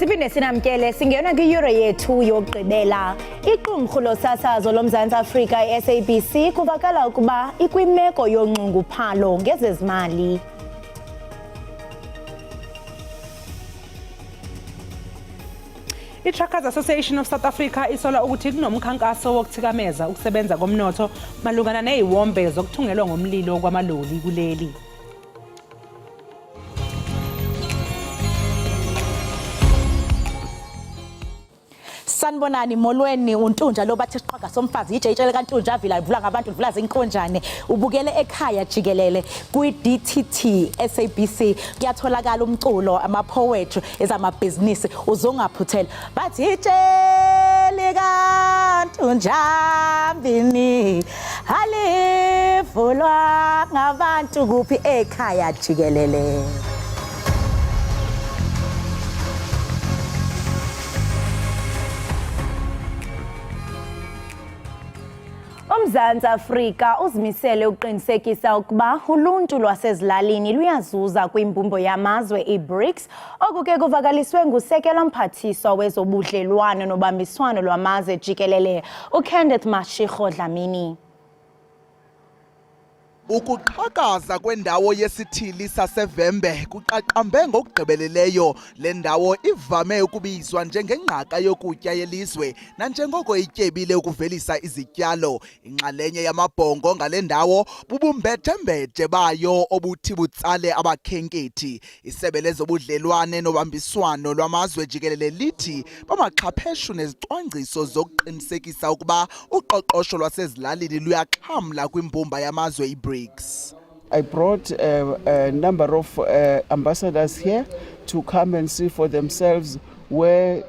Siphinde sinamkele singena kwiyure yethu yokugqibela. Iqumrhu losasazo loMzantsi Afrika SABC kuvakala ukuba ikwimeko yonxunguphalo ngezezimali. I-Truckers Association of South Africa isola ukuthi kunomkhankaso wokuthikameza ukusebenza komnotho malungana neziwombe zokuthungelwa ngomlilo kwamaloli kuleli. Sanibonani molweni uNtunja lo bathi siqhaga somfazi iJikelele kaNtunja avila ivula ngabantu ivula zinkonjane ubukele ekhaya Jikelele kwi-DTT SABC kuyatholakala umculo ama-poetry ezamabhizinisi uzongaphuthela bathi iJikelele kaNtunja bini halivulwa ngabantu kuphi ekhaya Jikelele. UMzantsi Afrika uzimisele ukuqinisekisa ukuba uluntu lwasezilalini luyazuza kwimbumbo yamazwe i-BRICS okuke kuvakaliswe ngusekela mphathiswa wezobudlelwano nobambiswano lwamazwe jikelele uKenneth Mashego Dlamini. Ukuqhakaza kwendawo yesithili saseVembe kuqaqambe ngokugqibeleleyo le ndawo ivame ukubizwa njengengqaka yokutya yelizwe nanjengoko ityebile ukuvelisa izityalo. Inxalenye yamabhongo ngale ndawo bubumbethembethe bayo obuthi butsale abakhenkethi. Isebe lezobudlelwane nobambiswano lwamazwe jikelele lithi bamaxhapheshu nezicwangciso zokuqinisekisa ukuba uqoqosho lwasezilalini luyaxhamla kwimbumba yamazwe i-BRICS. I brought a number of ambassadors here to come and see for themselves where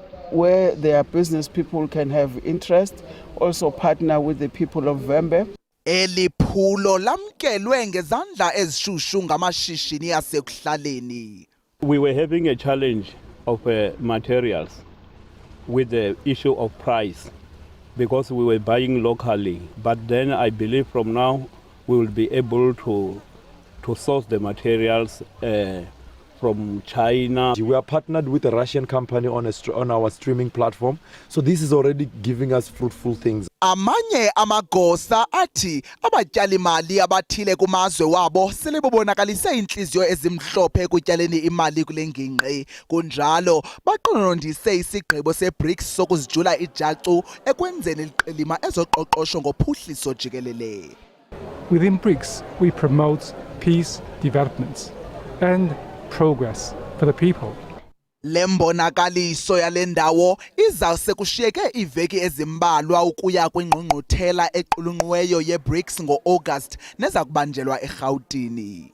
their business people can have interest, also partner with the people of Vembe. Eli phulo lamkelwe ngezandla ezishushu ngamashishini asekuhlaleni. We were having a challenge of materials with the issue of price because we were buying locally, but then I believe from now we will be able to source the materials from China. We are partnered with a Russian company on our streaming platform, so this is already giving us fruitful things. Amanye amagosa athi abatyali mali abathile kumazwe wabo sele bobonakalise inhliziyo ezimhlophe ekutyaleni imali kule ngingqi. Kunjalo baqonondise isigqibo seBRICS sokuzijula ijacu ekwenzeni liqilima ezoqoqosho ngophuhliso jikelele. Within BRICS, we promote peace, development, and progress for the people. Lembonakaliso yale ndawo izawuse kushiyeke iveki ezimbalwa ukuya kwingqungquthela equlunqiweyo yeBRICS ngo-August neza kubanjelwa eGauteng.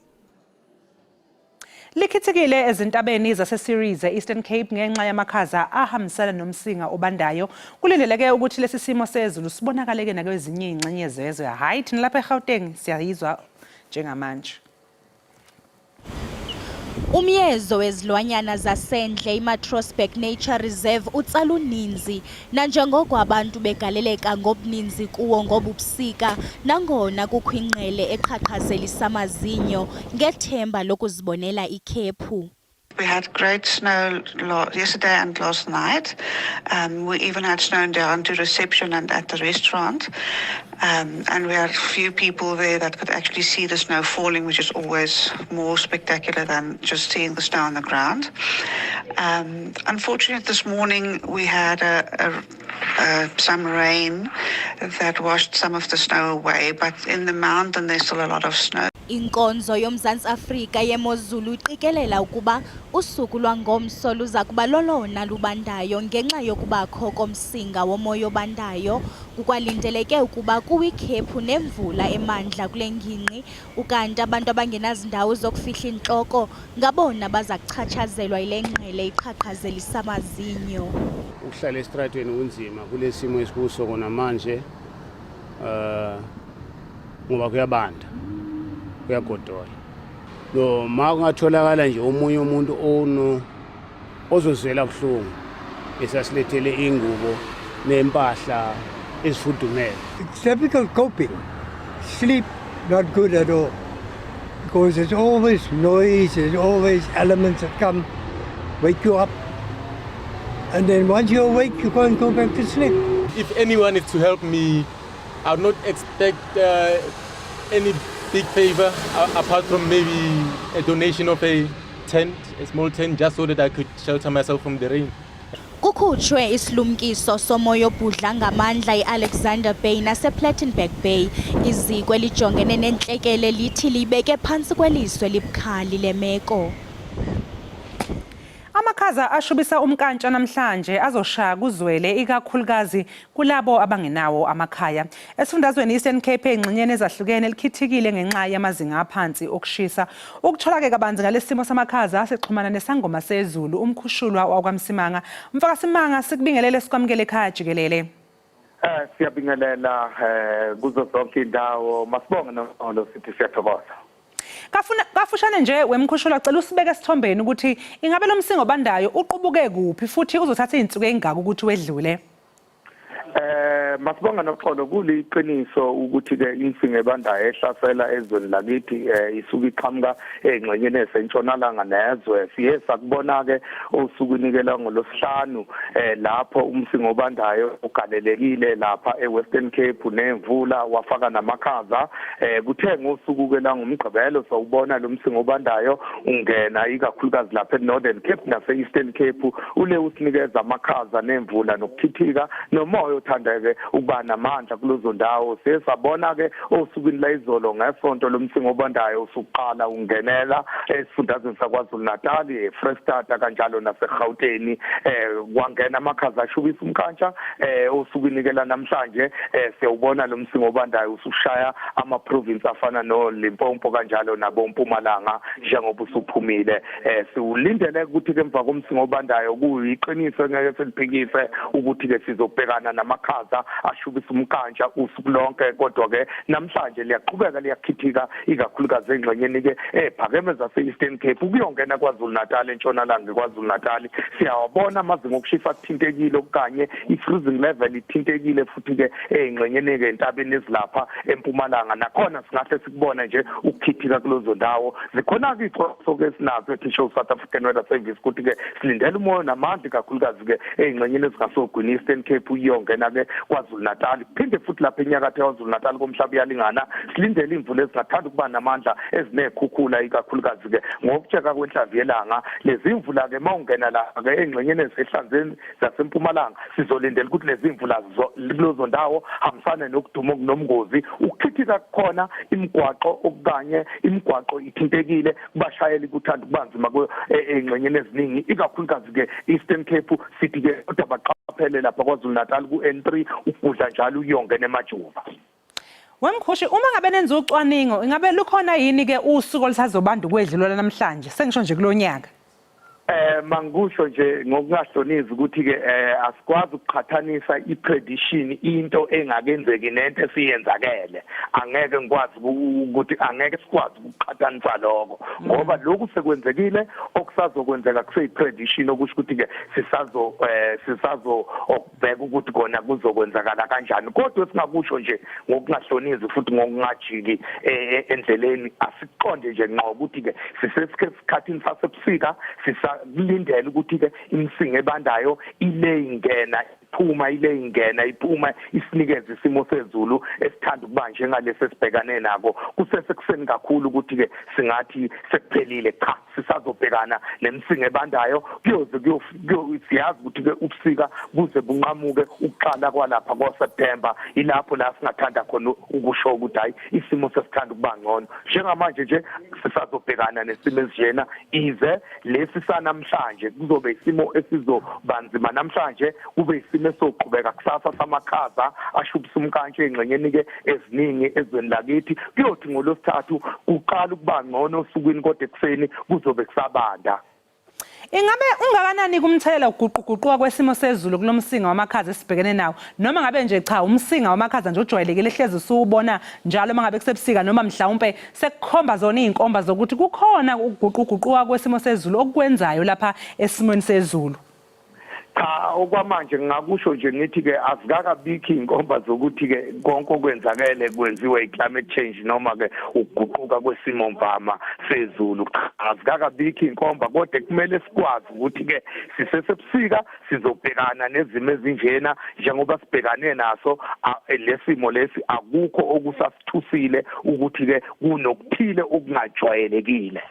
Likhithekile ezintabeni zaseSeries eEastern Cape ngenxa yamakhaza ahambisana nomsinga obandayo. Kulindeleke ukuthi lesi simo sezulu sibonakaleke nakwezinye ingxenye zezwe. Hayi thina lapha eGauteng siyayizwa njengamanje. Umyezo wezilwanyana zasendle iMatrosberg Nature Reserve utsala uninzi nanjengoko abantu begaleleka ngobuninzi kuwo ngobubusika nangona kukho ingqele eqhaqhazelisa amazinyo ngethemba lokuzibonela ikhephu. We had great snow yesterday and last night. We even had snow down to reception and at the restaurant. And we had a few people there that could actually see the snow falling, which is always more spectacular than just seeing the snow on the ground. Unfortunately, this morning we had some rain that washed some of the snow away, but in the mountain there's still a lot of snow. Inkonzo yoMzantsi Afrika yemozulu iqikelela ukuba usuku lwangomso luza kuba lolona lubandayo ngenxa yokubakho komsinga womoya obandayo. Kukwalindeleke ukuba kuwikhephu nemvula emandla kule ngingqi ukanti abantu abangenazindawo zokufihla intloko ngabona baza kuchatshazelwa yile ngqele iqhaqhazelisa amazinyo. Ukuhlala esitratweni kunzima kule simo esikuso kona manje ngoba kuyabanda kuyagodola. Lo makungatholakala nje omunye umuntu ozozwela kuhlungu esasilethele ingubo nempahla ezifudumele. It's difficult coping. Sleep not good at all because there's always noise, there's always elements that come wake you up. And then once you're awake, you can't go back to sleep. If anyone is to help me, I would not expect any big favor apart from maybe a donation of a tent, a small tent, just so that I could shelter myself from the rain. Kukhutshwe isilumkiso somoya obhudla ngamandla iAlexander Bay nasePlattenberg Bay. Iziko elijongene nentlekele lithi libeke phantsi kweliso elibukhali lemeko. Amakhaza ashubisa umkantsha namhlanje azoshaya kuzwele ikakhulukazi kulabo abangenawo amakhaya. Esifundazweni Eastern Cape engxenyeni ezahlukene likhithikile ngenxa yamazinga aphansi okushisa. Ukutholakala kabanzi ngalesimo samakhaza sixhumana nesangoma sezulu umkhushulwa wakwaMsimanga. Mfaka Simanga sikubingelele sikwamukele ekhaya Jikelele. Siyabingelela kuzo zonke indawo. Masibonge nomolo sithi siyathokoza. Kafushane nje wemkhushula cela usibeke esithombeni ukuthi ingabe lo msingo bandayo uqubuke kuphi futhi uzothatha izinsuku ezingaka ukuthi wedlule. Masibonga noxolo kuliqiniso ukuthi ke insingo ebandayo ehlasela ezweni lakithi isuka iqhamuka engxenyeni esentshonalanga nezwe siye sakubona ke osukunikela ngolosihlanu lapho umsingo obandayo ugalelekile lapha eWestern Cape nemvula wafaka namakhaza kuthe ngosuku ke la ngomgqibelo sawubona lo msingo obandayo ungena ikakhulukazi lapha eNorthern Cape nase-Eastern Cape ule usinikeza amakhaza nemvula nokuthithika nomoya othandeke ukuba namandla kulezo ndawo. Sesabona ke osukwini la izolo ngesonto lomsingo obandayo usuqala ungenela esifundazweni saKwaZulu Natal, eFreystata kanjalo naseGauteng. Kwangena amakhaza ashubisa umkantsha osukwini ke la namhlanje siyawubona lo msingo obandayo usushaya ama-province afana noLimpopo kanjalo naboMpumalanga njengoba usuphumile. Siwulindele ukuthi ke emva komsingo obandayo kuyiqiniso ngeke seliphikise ukuthi ke sizobhekana namakhaza ashubisa umkantsha usuku lonke, kodwa ke namhlanje liyaqhubeka liyakhithika ikakhulukazi engxenyeni ke ephakeme zase-Eastern Cape ukuyongena kwaZulu Natal entshonalanga kwaZulu Natal. Siyawabona amazinga okushisa athintekile okanye i-freezing level ithintekile futhi ke engxenyeni ke entabeni ezilapha eMpumalanga nakhona singahle sikubona nje ukukhithika kulezo ndawo. Zikhona ke icoso ke sinazo eTisho South African Weather Service ukuthi ke silindele umoya namandla kakhulukazi ke engxenyeni ezingasogwini Eastern Cape uyongena ke kwaZulu Natal phinde futhi lapha enyakatho yaZulu Natal komhlaba iyalingana. Silindele imvula ezingathanda ukuba namandla ezinekhukhula ikakhulukazi ke ngokutsheka kwenhlamvu yelanga. Lezi imvula ke mawungena la ke engxenyeni ezihlanzeni zaseMpumalanga sizolindela ukuthi lezi imvula kulezo ndawo hambisane nokuduma okunomngozi ukukhithika khona imigwaqo okanye imigwaqo ithintekile kubashayeli kuthanda kubanzima engxenyeni eziningi ikakhulukazi ke Eastern Cape sithi ke kodwa baqaphele lapha kwaZulu Natal ku-N3 ukudla njalo uyongena emajuva. Wemkhushi uma ngabe nenza ucwaningo ingabe lukhona yini ke usuku olisazobanda ukwedlula namhlanje sengisho nje kulonyaka? Mangisho nje ngokungahlonizi ukuthi ke asikwazi ukuqhathanisa iprediction into engakenzeki nento esiyenzakele. Angeke ngikwazi ukuthi angeke sikwazi ukuqhathanisa lokho ngoba lokhu sekwenzekile okusazokwenzeka kuseyiprediction okusho ukuthi ke sisazo okubheka ukuthi kona kuzokwenzakala kanjani. Kodwa singakusho nje ngokungahlonizi futhi ngokungajiki endleleni asiqonde nje ngqo ukuthi ke sisesikhathini sasebusika kulindele ukuthi ke imsingo ebandayo ileyingena iphuma isinikeze isimo sezulu esithanda ukuba njengalesi esibhekane nako. Kusesekuseni kakhulu ukuthi ke singathi sekuphelile cha sisazobhekana nemsingo ebandayo kuyoze siyazi ukuthi ke ubusika kuze bunqamuke ukuqala kwalapha ngoSeptember ilapho la singathanda khona ukusho ukuthi hayi isimo sesithanda ukuba ngcono. Njengamanje nje sisazobhekana nesimo esinjena ize lesi sanamhlanje kuzobe isimo esizobanzima namhlanje kube isimo esoqhubeka kusasa samakhaza ashubisa umkantsha engxenyeni ke eziningi ezweni lakithi kuyothi ngolosithathu uqala ukuba ngcono osukwini kodwa ekseni kuzobe kusabanda. Ingabe ungakanani kumthelela ukuguquguquka kwesimo sezulu kulomsinga wamakhaza esibhekene nawo noma ngabe nje cha umsinga wamakhaza nje ojwayelekile ehlezi usubona njalo mangabe kusebusika noma mhlawumbe sekukhomba zona izinkomba zokuthi kukhona ukuguquguquka kwesimo sezulu okwenzayo lapha esimweni sezulu? Cha okwamanje ngakusho nje ngithi ke azikakabikho inkomba zokuthi ke konke okwenzakele kwenziwe climate change noma ke ukuguquka kwesimo mvama sezulu. Azikakabikho inkomba kodwa kumele sikwazi ukuthi ke sisesebusika sizobhekana nezimo ezinjena njengoba sibhekane naso lesimo lesi akukho okusasithusile ukuthi ke kunokuthile okungajwayelekile.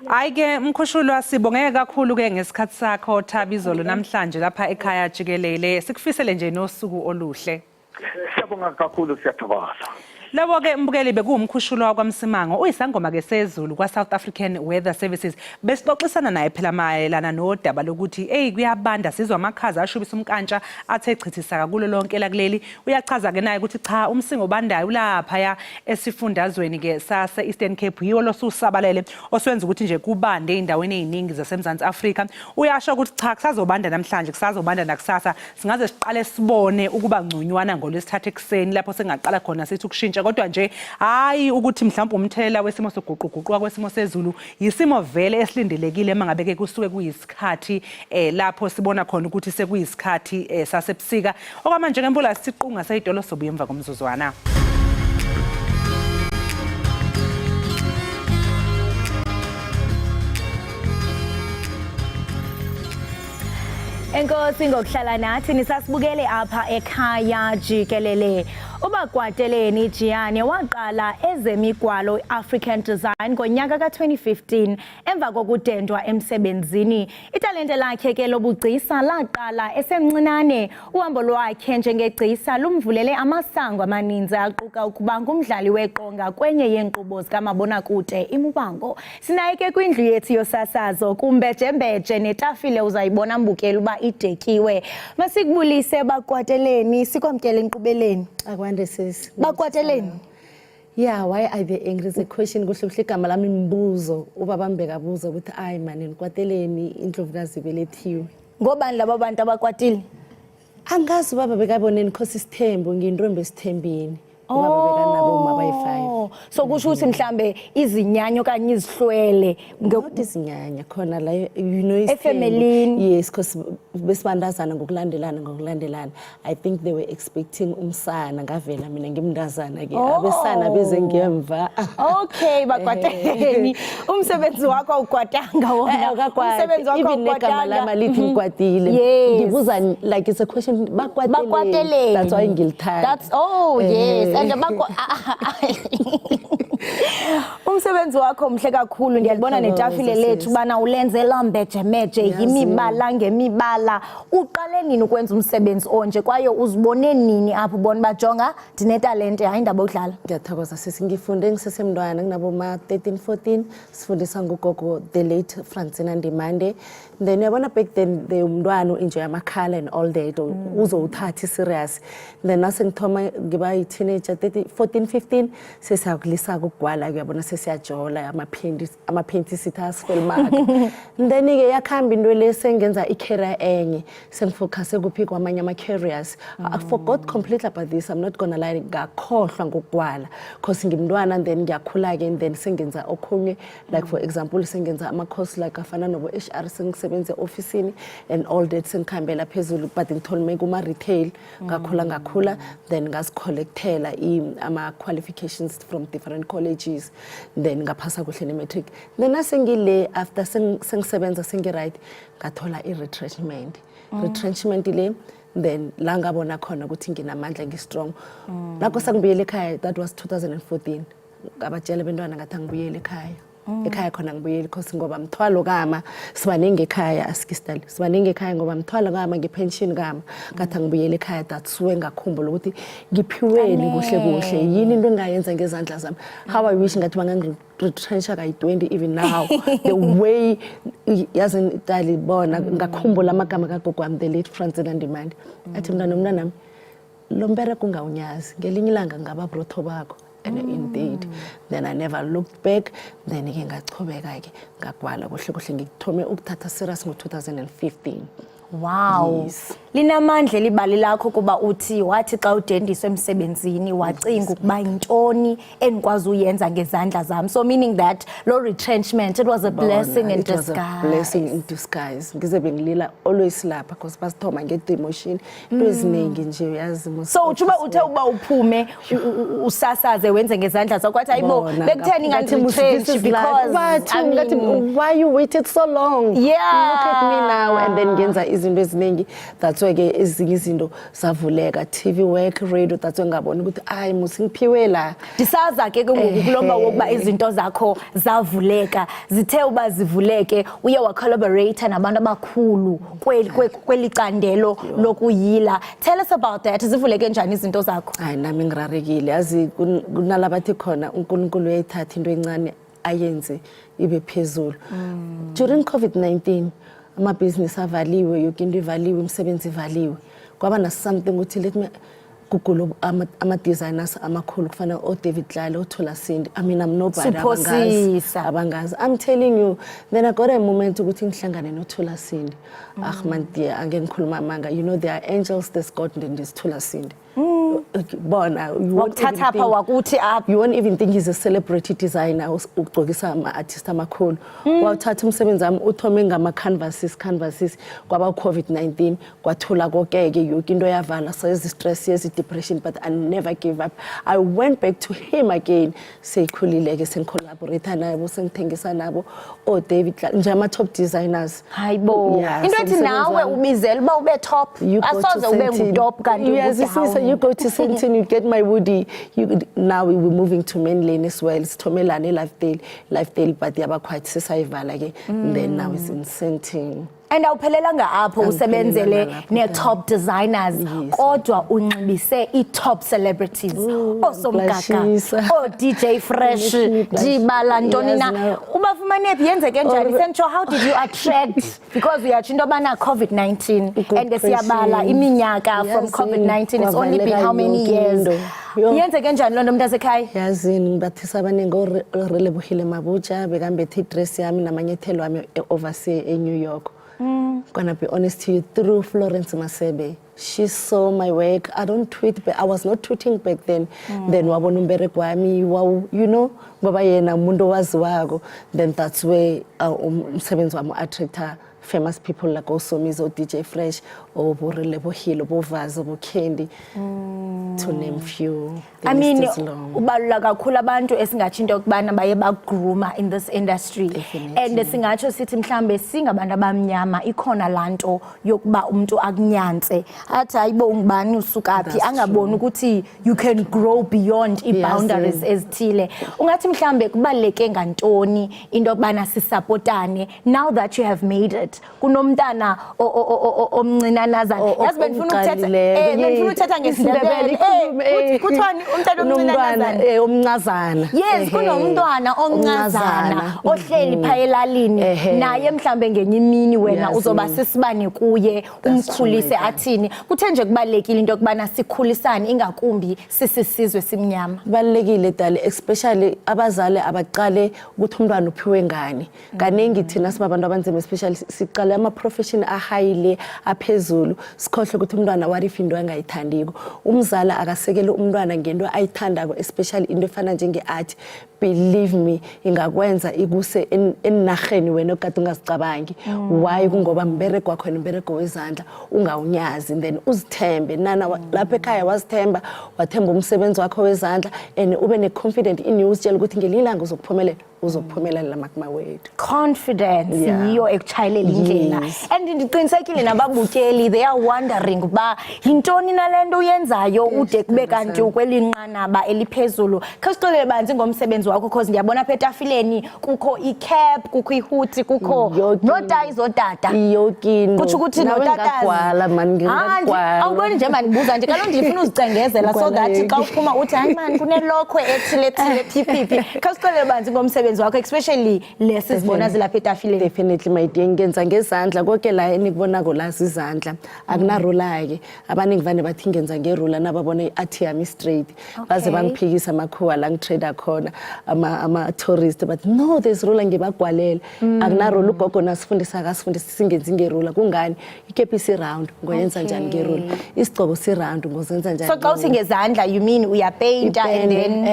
Ayike Mkhushulwa sibongeke kakhulu ke ngesikhathi sakho Thabizolo namhlanje lapha ekhaya Jikelele sikufisele nje nosuku oluhle. Siyabonga kakhulu siyathokoza. Labo ke mbukeli bekuwumkhushulwa kwaMsimango uyisangoma ke sezulu kwa South African Weather Services besixoxisana naye phela mayelana nodaba lokuthi kuyabanda sizwa amakhaza ashubisa umkantsha athe chithisa kakulo lonke lakuleli uyachaza ke naye ukuthi cha umsingo bandayo lapha ya esifundazweni ke sase Eastern Cape yiwo losusabalele oswenza ukuthi nje kubande endaweni eziningi zaseMzansi Afrika uyasho ukuthi cha kusazobanda namhlanje kusazobanda nakusasa singaze siqale sibone ukuba ngconywana ngolwesithathu ekseni lapho sengaqala khona sithi ukushintsha kodwa nje hayi ukuthi mhlawumbe umthelela wesimo soguquguquka kwesimo sezulu yisimo vele esilindelekile mangabe ke kusuke kuyisikhathi lapho sibona khona ukuthi sekuyisikhathi sasebusika okwamanje ngempula siqunga sayidolo sobuye emva komzuzwana. Enkosi ngokuhlala nathi nisasibukele apha ekhaya Jikelele. Ubakwateleni Jiyane waqala ezemigwalo African Design ngonyaka ka-2015 emva kokudendwa emsebenzini. Italente lakhe ke lobugcisa laqala esemncinane. Uhambo lwakhe njengegcisa lumvulele amasango amaninzi aquka ukuba ngumdlali weqonga kwenye yeenkqubo zikamabonakude iMubango. Sinaye ke kwindlu yethu yosasazo kumbejembeje netafile uzayibona mbukeli uba idekiwe. Masikubulise Bakwateleni sikwamkele enkqubeleni. Akwande sis. Bakwateleni. Yeah, why are they angry? It's a question kuhle kuhle igama lami Mbuzo. Ubaba Mbeka buza ukuthi ayi mani Nikwateleni indlovukazi belethiwe. Ngobani laba bantu abakwatile? Angazi baba bekaboneni because isithembu ngiyintombi esithembini. Ubaba bekanabo uma bayi5. So kusho ukuthi mhlambe izinyanyo kanye izihlwele ngokuthi izinyanya khona la you know efamily. Yes, because besibandazana ngokulandelana. I think they were expecting umsana ngavela mina ngimndazana ke abesana beze ngemva. Okay Bakwateleni umsebenzi wakho ukwatanga wona. Umsebenzi wakho ukwatanga. Igama lami lithi ngikwatile. Ngibuza like it's a question Bakwateleni. That's why ngilithanda. That's yes. And umsebenzi wakho mhle kakhulu ndiyabona netafile lethu bana ulenzela mbejemeje yimibala ngemibala uqale nini ukwenza umsebenzi onje kwaye uzibone nini apho ubona bajonga ndinetalente hayi indaba yokudlala? Ngiyathokoza sisi ngifunde ngisesemntwana nginabo ma 13 14 sifundisa ngugogo the late Francina Ndimande. Then uyabona back then the umntwana enjoy amakhala and all that uzowuthatha serious. Then nase ngithoma ngiba teenager 14 15 sesiyakulisa ukugwala kuyabona sesiyajola amapainti sitha sifilmark. Then ke yakhamba into lesengenza icareer enye sengifocus kuphi kwamanye ama careers. I forgot completely about this. I'm not gonna lie ngakhohlwa ngokugwala because ngimntwana then ngiyakhula ke then sengenza okhunye like for example sengenza ama course like afana nobo HR sengisebenza officeini and all that sengikhambela phezulu but ngitholme kuma retail ngakhula then ngasicollectela ama qualifications from different colleges then ngaphasa kuhle ne-matric. Then asengile after sengisebenza sengi-right ngathola i-retrenchment. Retrenchment le then la ngabona khona ukuthi nginamandla ngi-strong. Lakho sangibuyela ekhaya that was 2014. Ngabatshela bentwana ngathi angibuyele ekhaya. Ekhaya khona ngibuyele because ngoba mthwalo kama sibaningi ekhaya asikistali sibaningi ekhaya ngoba mthwalo kama ngepension kama ngathi ngibuyele ekhaya datsuwe ngakhumbula ukuthi ngiphiweni kuhle yini into engayenza ngezandla zami. How I wish ngathi bangangi-retrencha kayi-20 even now the way yazi Italy bona ngakhumbula amagama kagogo wami the late Francina Ndimande athi mntanami lo mbereko ungawunyazi ngelinye ilanga ngaba brotho bakho. And indeed then I never looked back. Then ke ngachobeka ke ngagwala kuhle ngithome ukuthatha serious ngo 2015. Wow. Yes. linamandla libali lakho kuba uthi wathi xa udendiswe emsebenzini wacinga ukuba intoni enikwazi uyenza ngezandla zami, so meaning that lo retrenchment, it was a blessing in disguise. It was a blessing in disguise. Ngize bengilila always lapha because basithoma nge-demotion into eziningi nje uyazi. So ujuba uthe uba uphume usasaze wenze ngezandla zakho kwathi ayibo bekutheni ngathi retrench because why you waited so long? Yeah. Look at me now, and then ngenza izinto eziningi. That's why ke ezinye izinto zavuleka, TV work, radio, that's why ngabona ukuthi ayi musingiphiwe la. Ndisaza ke ngokulomba wokuba izinto zakho zavuleka, zithe uba zivuleke uye wa collaborate nabantu abakhulu kwelicandelo lokuyila. Tell us about that. Zivuleke njani izinto zakho? Hayi nami ngirarekile. Yazi kunalabathi khona uNkulunkulu uyayithatha into encane ayenze ibe phezulu. During COVID-19 ama-business avaliwe, yonke into ivaliwe, imisebenzi ivaliwe. Kwaba na something ukuthi let me Google ama-designers amakhulu kufana o-David Dlale, o-Thulasindi. I mean, I'm nobody abangazi. I'm telling you, then I got a moment ukuthi ngihlangane no-Thulasindi. Man dear, angeke ngikhuluma amanga. You know, there are angels there's God and there's Thulasindi. Bona you won't even think he's a celebrity designer ugqokisa ama-artist amakhulu. Wathatha umsebenzi wami uthome ngama-canvases kwaba COVID-19 kwathula konke-ke yonke into yavala, so stress, depression, but I never gave up. I went back to him again, seyikhulile-ke sengicollaborate nabo sengithengisa nabo David nje ama-top designers. Hayibo into ethi nawe ubizela uba ube top asoze ube ngutop kanti you go to Sentin, you get my woody. Now we're moving to main lane as well. It's Tomelane Lifedale, but yaba quite sisaivala again. Then now it's in Sentin. And awuphelelanga apho usebenzele ne-top designers kodwa unxibise i-top celebrities osomgaka DJ Fresh Dibala ntoni na ubafumane phi yenzeke njani sentsho how did you attract because we are into abana COVID-19 and siyabala iminyaka from COVID-19 it's only been how many years yenzeke njani lonto mntase Ekhaya yazini ngibathisa abaningi orelebuhile mabutsha bekambethe idress yami namanyethelo wami oversea eNew York. Gonna be honest to you, through Florence Masebe, she saw my work. I don't tweet, but I was not tweeting back then. Then wabona umbereko wami, you know, ngoba yena umuntu waziwako. Then that's where umsebenzi wami attractor famous people like also Mizo DJ Fresh or Borelebo Hill, Bovazo, Bokendi, to name few. I mean, ubalula kakhulu abantu esingatsho into yokubana baye bagruma in this industry. And singatsho sithi mhlambe singabantu abamnyama ikhona lanto yokuba umuntu akunyanze. Athi ayibo ungubani usukaphi angaboni ukuthi you can grow beyond i-boundaries ezithile. Ungathi mhlambe kubaleke ngantoni into yokubana sisupportane now that you have made it. Kunomntana omncinanazana. Yazi benifuna ukuthetha ngesindebele. Kuthwani umntana omncazana. Yes, kunomntwana omncazana ohleli pha elalini naye mhlambe ngenye imini wena uzoba sisibane kuye umkhulise athini. Kuthe nje kubalekile into yokubana sikhulisane ingakumbi sisizwe simnyama. Kubalekile dali especially abazali abaqale ukuthi umntwana uphiwe ngani. Kaningi thina sibabantu abanzima especially siqale ama profession ahayile aphezulu sikhohle ukuthi umntwana warifi into angayithandiko. Umzali akasekele umntwana ngento ayithandako especially into efana njenge art. Believe me ingakwenza ikuse enarheni wena okade ungazicabangi. Why kungoba mbereko wakho nembereko wezandla ungawunyazi then uzithembe nana lapha ekhaya wazithemba wathemba umsebenzi wakho wezandla and ube ne confident in you uzitshela ukuthi ngelilanga uzophumelela lamakma wethu. Confidence yiyo ekuchayela indlela. And ndiqinisekile nababukeli they are wondering ba yintoni nalento uyenzayo ude kube kanti ukwelinqanaba eliphezulu. Khasixolele banzi ngomsebenzi wakho because ndiyabona apha etafileni kukho i-cap, kukho ihuti, kukho notayi zodata. Yokinto. Kuthi ukuthi notata ngagwala man ngagwala. Awuboni nje mani buza nje kaloku ndifuna uzicengezela so that xa uphuma uthi hayi man kunelokhwe ethile phiphiphi. Khasixolele banzi ngomsebenzi umsebenzi wakho especially lesi sibona zilapha etafileni? Definitely my dear, ngenza ngezandla konke la enikubonako la izandla akunarula ke abaningi vane bathi ngenza ngerula nababona i-art yami straight baze bangiphikisa amakhuwa la ngitrade khona ama tourist but no there's rula ngibagwalele akunarula ugogo nasifundisa akasifundisa singenzi ngerula kungani ikephi si round ngoyenza njani ngerula isigcobo si round ngozenza njani so xa uthi ngezandla you mean uyapainta and then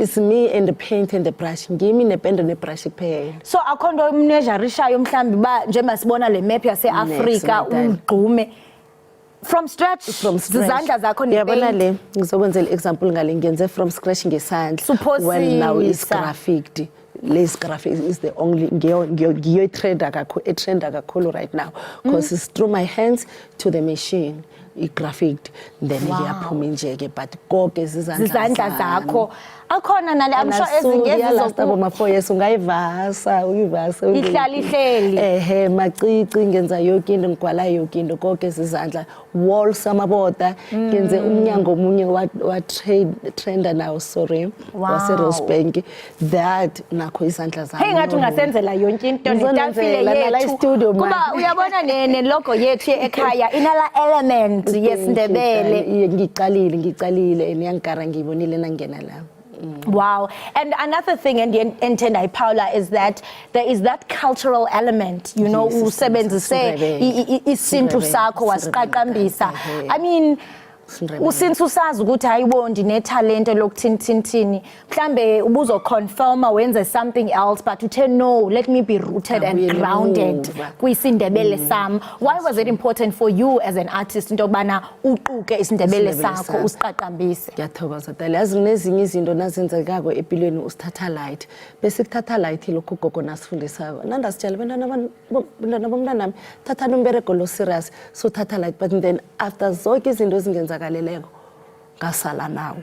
it's me and the paint and the brush ngimi nepende nebrush kuphela so akho nto umnejarishayo mhlambi ba nje masibona le map yase Africa ugqume from scratch zizandla zakho yabona le ngizokwenzela example ngale ngenze from scratch ngesandla when now is graphic less graphic is the only ngiyo trader kakhulu right now because it's through my hands to the machine i-graphic then ngiyaphuma njeke but konke zizandla zakho akhona nale I'm sure ezingezi zokuba ma4 years ungayivasa uyivasa ihlali ihleli macici ngenza yonke into ngigwala yonke into konke zizandla walls amaboda ngenze umnyango omunye wa trender now sorry wase Rosebank that nakho izandla zami hey ngathi ungasenzela yonke into netafile yethu kuba uyabona ne logo yethu ekhaya inala element yesindebele ngicalile niyangikara ngibonile nangena la. Wow. And another thing and Paula is that there is that cultural element, you know, usebenzise isintu sakho wasiqaqambisa. I mean usince usazi ukuthi hayibo ndinetalent lokuthini mhlambe ubuzo confirma wenze something else but uthe no let me be rooted and grounded kwisindebele sam. Why was it important for you as an artist into bana uquke isindebele sakho usiqaqambise? Ngiyathokoza dala yazi nezinye izinto nazenzekako empilweni usithatha light bese kuthatha light lokho gogo nasifundisako nandasitshela bantwana bomntanami thatha nombereko lo serious so thatha light but then after zonke izinto ezingenzakaleleko ngasala nawo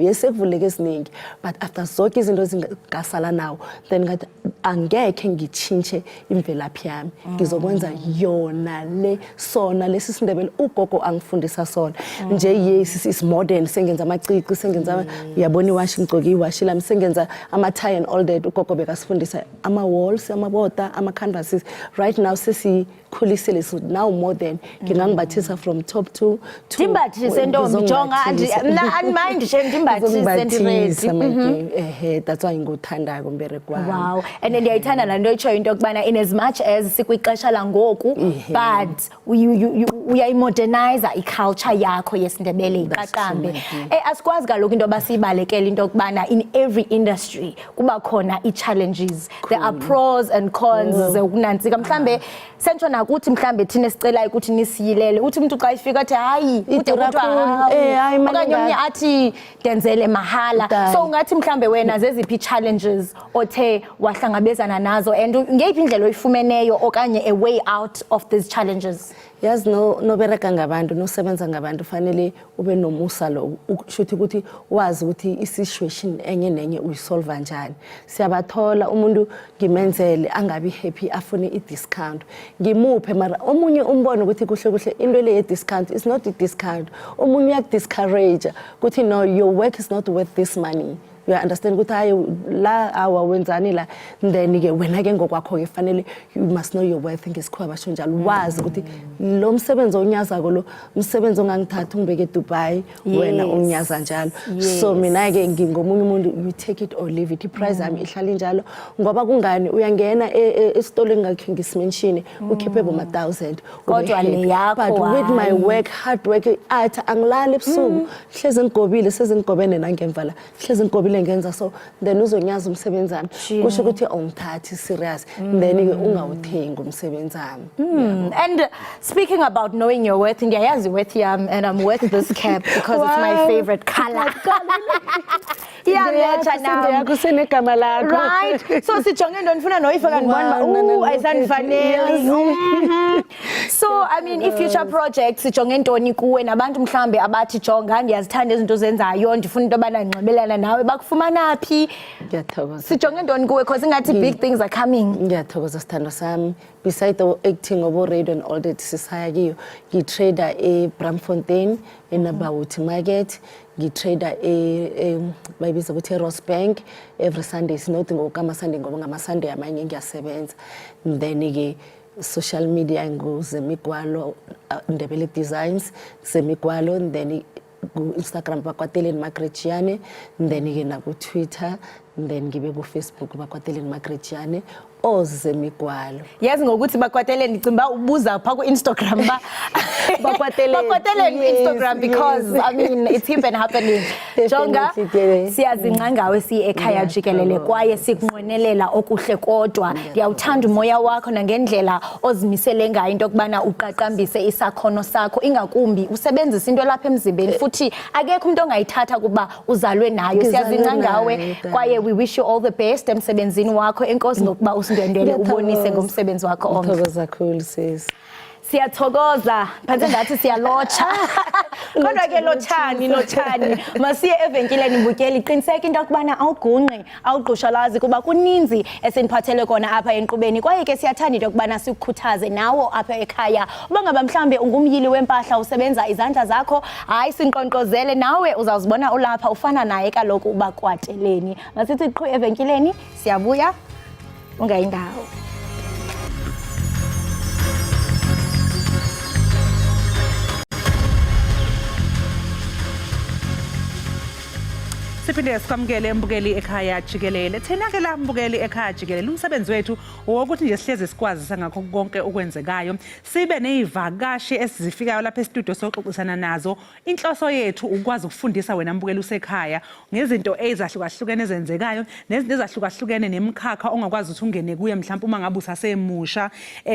yesevuleke esiningi but after zonke izinto ezingasala nawo then ngathi angeke ngichintshe imvelaphi yami ngizokwenza yona le sona lesi sindebele ugogo angifundisa sona nje yes is modern sengenza amacici sengenza yabona iwashi ngcoki iwashi lami sengenza ama tie and all that ugogo bekasifundisa ama walls amaboda ama canvases right now sesikhulisile so now modern ngingangibathisa from top to timbathise ntombi jonga and that's why ngikuthanda umbereko wami. Wow. And then ndiyayithanda la nto etshoyo into yokubana in as much as sikwixesha langoku but uyayimodernize iculture yakho yesindebele iqaqambe. Asikwazi kaloku into basibalekela into yokubana in every industry kuba khona i-challenges. There are pros and cons zokunantsika mhlambe sentsho nakuthi mhlambe thina sicelayo ukuthi nisiyilele uthi umuntu xa ifika athi hayi ude kuthiwa okanye omnye athi denzele mahala so ungathi mhlambe wena zeziphi challenges othe wahlangabezana nazo and ngeyiphi indlela oyifumeneyo okanye a way out of these challenges? Yazi nobereka ngabantu nosebenza ngabantu fanele ube nomusa lo ushuthi ukuthi wazi ukuthi i-situation enye nenye uyisolve njani. Siyabathola umuntu ngimenzele angabi happy afune i-discount ngimuphe mara omunye umbone ukuthi kuhle into le ye-discount is not i-discount omunye uyak-discourage ukuthi no your work is not worth this money. You understand ukuthi hayi la awawenzani la then ke wena ke ngokwakho ke fanele you must know your worth ngesikhuwa basho njalo wazi ukuthi lo msebenzi onyazako lo msebenzi ongangithatha ungibeke eDubai wena unyaza njalo so mina ke ngingomunye umuntu you take it or leave it iprice yami ihlala njalo ngoba kungani uyangena esitolo engakhe ngisimenshine ukhiphe bo 1000 kodwa le yakho but with my work hard work athi angilali ebusuku hleze ngigobile sezingigobene nangemva la hleze ngigobile ngenza so then uzonyaza umsebenzi wami kusho ukuthi awungithathi serious then ungawuthengi umsebenzi wami. And speaking about knowing your worth ndiyayazi worth yami and I'm worth this cap because it's my favorite color. Right so sijonge ndo ndifuna noyifaka ndibona ayisandifanele So I mean i-future projects sijonge ntoni kuwe nabantu mhlambe abathi jonga ndiyazithanda izinto ozenzayo ndifuna into yobana ndinxibelelana nawe bakufumana phi? Ngiyathokoza. Sijonge ntoni kuwe because ingathi big things are coming. Ngiyathokoza sithando sami. Beside the acting obo radio and all that sisaya kiyo, ngitrader eBramfontein eNabawuthi Market, ngitrader bayibiza ukuthi Rosebank every Sunday sinothi ngokama Sunday ngoba ngama Sunday amanye ngiyasebenza. Then ke social media nguzemigwalo Ndebele Designs semigwalo, then ku Instagram bakwateleni Magretiane, then ke na ku Twitter, then ngibe ku Facebook bakwateleni Magretiane ozemigwalo. Yazi ngokuthi bakwateleni ngicimba ubuza pha ku Instagram ba bakwateleni ku Instagram because I mean it's hip and happening. Jonga siyazinqa ngawe Ekhaya Jikelele kwaye sikunqwenelela okuhle kodwa ndiyawuthanda umoya wakho nangendlela ozimisele ngayo into kubana uqaqambise isakhono sakho ingakumbi usebenzisa into lapha emzimbeni futhi akekho umuntu ongayithatha kuba uzalwe nayo. Siyazinqa ngawe kwaye we wish you all the best emsebenzini wakho. Enkosi ngokuba ndwendwele ubonise ngomsebenzi wakho omhle. Ngiyathokoza kakhulu sis. Siyathokoza phansi ngathi siyalotsha kodwa ke lotshani masiye evenkileni mbukeli qiniseka into kubana awugunqe awugqushalazi kuba kuninzi eseniphathele kona apha enqubeni kwaye ke siyathanda into kubana sikukhuthaze nawo apha ekhaya uba ngaba mhlambe ungumyili wempahla usebenza izandla zakho hayi sinqonqozele nawe uzawuzibona ulapha ufana naye kaloku uba kwateleni. Masithi qhu evenkileni siyabuya ungayindawo. Siphinde sikwamukele mbukeli Ekhaya Jikelele. Thina ke la mbukeli Ekhaya Jikelele umsebenzi wethu wokuthi nje sihleze sikwazisa ngakho konke okwenzekayo. Sibe nezivakashi esizifikayo lapha e-studio soxoxisana nazo. Inhloso yethu ukwazi ukufundisa wena mbukeli usekhaya ngezinto ezahlukahlukene ezenzekayo nezinto ezahlukahlukene nemkhakha ongakwazi ukuthi ungene kuye mhlawumbe uma ngabe usasemusha.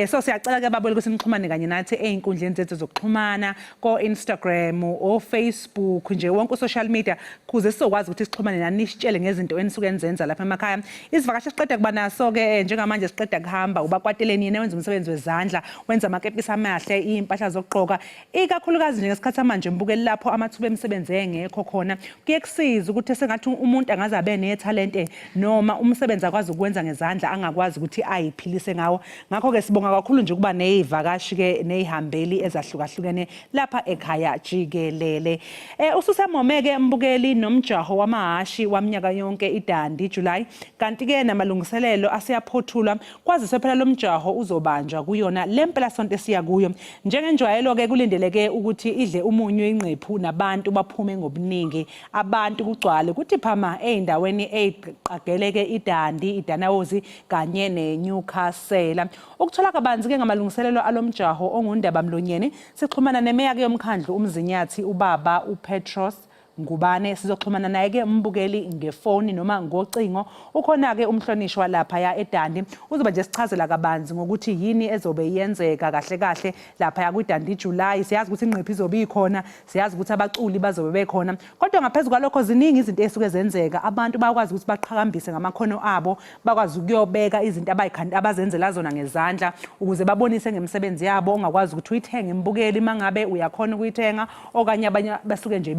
So siyacela ke babole ukuthi nixhumane kanye nathi einkundleni zethu zokuxhumana ko Instagram o Facebook nje wonke social media kuze sizokwazi sixhumane nani sitshele ngezinto enisuke enzenza lapha emakhaya. Isivakashi siqeda kuba naso ke njengamanje siqeda kuhamba ubakwateleni yena wenza umsebenzi wezandla wenza amakepisi amahle impahla zokugqoka ikakhulukazi ngesikhathi samanje mbukeli lapho amathuba emisebenzi engekho khona kuye kusiza ukuthi sengathi umuntu angaze abe netalent noma umsebenzi akwazi ukwenza ngezandla angakwazi ukuthi ayiphilise ngawo. Ngakho ke sibonga kakhulu nje kuba nezivakashi ke nezihambeli ezahlukahlukene lapha Ekhaya Jikelele. Ususemomeke mbukeli nomjaho wamahashi waminyaka yonke idandi July kanti ke namalungiselelo asiyaphothulwa kwaziswe phela lomjaho uzobanjwa kuyona lempela sonto esiya kuyo. Njengenjwayelo ke kulindeleke ukuthi idle umunyu inqephu nabantu baphume ngobuningi abantu kugcwale kuthi phama eindaweni eqageleke idandi idanawozi kanye neNewcastle. Ukuthola kabanzi ke ngamalungiselelo alomjaho ongundaba mlonyeni sixhumana nemeya ke yomkhandlu umzinyathi ubaba uPetros Ngubane sizoxhumana naye ke mbukeli ngefoni noma ngocingo. Ukhona ke umhlonishwa lapha ya eDandi uzoba nje sichazela kabanzi ngokuthi yini ezobe yenzeka kahle kahle lapha ya kwiDandi July. Siyazi ukuthi inqephi izobe ikhona, siyazi ukuthi abaculi bazobe bekhona kodwa ngaphezulu kwalokho ziningi izinto esuke zenzeka abantu bakwazi ukuthi baqhakambise ngamakhono abo bakwazi ukuyobeka izinto abazenzela zona ngezandla ukuze babonise ngemisebenzi yabo ongakwazi ukuthi uyithenge mbukeli mangabe uyakhona ukuyithenga okanye abanye basuke nje